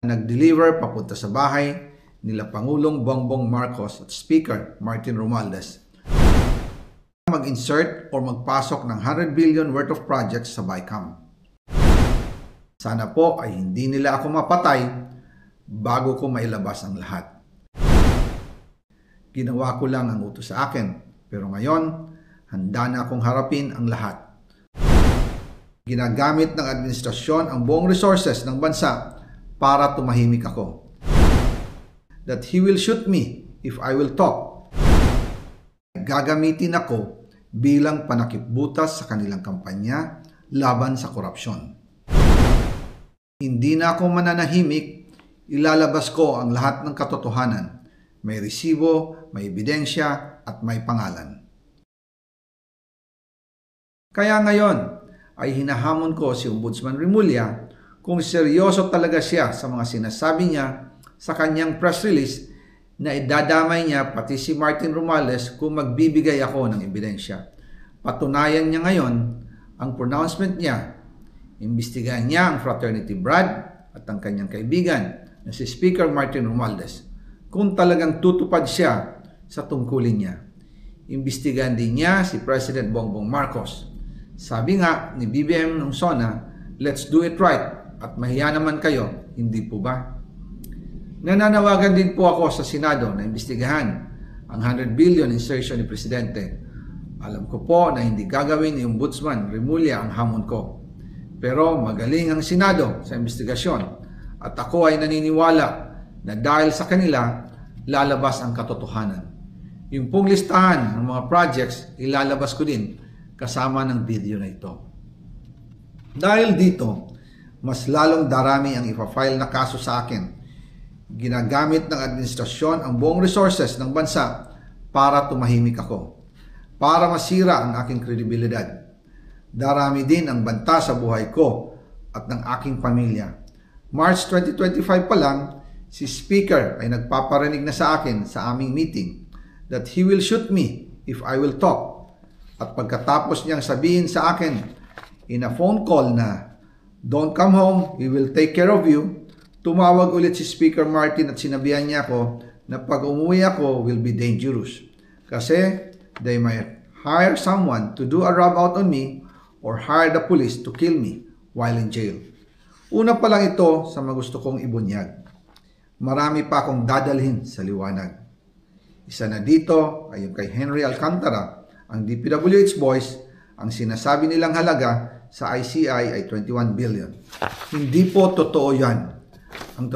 nag-deliver papunta sa bahay nila Pangulong Bongbong Marcos at Speaker Martin Romualdez mag-insert o magpasok ng 100 billion worth of projects sa BICAM. Sana po ay hindi nila ako mapatay bago ko mailabas ang lahat. Ginawa ko lang ang utos sa akin, pero ngayon, handa na akong harapin ang lahat. Ginagamit ng administrasyon ang buong resources ng bansa para tumahimik ako. That he will shoot me if I will talk. Gagamitin ako bilang panakipbutas sa kanilang kampanya laban sa korupsyon. Hindi na ako mananahimik, ilalabas ko ang lahat ng katotohanan. May resibo, may ebidensya, at may pangalan. Kaya ngayon ay hinahamon ko si Ombudsman Remulla kung seryoso talaga siya sa mga sinasabi niya sa kanyang press release na idadamay niya pati si Martin Romualdez kung magbibigay ako ng ebidensya. Patunayan niya ngayon ang pronouncement niya. Imbestigahan niya ang Fraternity Brad at ang kanyang kaibigan na si Speaker Martin Romualdez kung talagang tutupad siya sa tungkulin niya. Imbestigahan din niya si President Bongbong Marcos. Sabi nga ni BBM ng SONA, let's do it right at mahiya naman kayo, hindi po ba? Nananawagan din po ako sa Senado na imbestigahan ang 100 billion insertion ni Presidente. Alam ko po na hindi gagawin ni Ombudsman Remulla ang hamon ko. Pero magaling ang Senado sa investigasyon at ako ay naniniwala na dahil sa kanila, lalabas ang katotohanan. Yung pong listahan ng mga projects, ilalabas ko din kasama ng video na ito. Dahil dito, mas lalong darami ang ipa-file na kaso sa akin. Ginagamit ng administrasyon ang buong resources ng bansa para tumahimik ako, para masira ang aking kredibilidad. Darami din ang banta sa buhay ko at ng aking pamilya. March 2025 pa lang, si Speaker ay nagpaparinig na sa akin sa aming meeting that he will shoot me if I will talk. At pagkatapos niyang sabihin sa akin in a phone call na don't come home, we will take care of you, tumawag ulit si Speaker Martin at sinabihan niya ako na pag umuwi ako will be dangerous. Kasi they might hire someone to do a rub out on me or hire the police to kill me while in jail. Una pa lang ito sa magusto kong ibunyag. Marami pa akong dadalhin sa liwanag. Isa na dito ay yung kay Henry Alcantara, ang DPWH boys, ang sinasabi nilang halaga sa ICI ay 21 billion. Hindi po totoo yan. Ang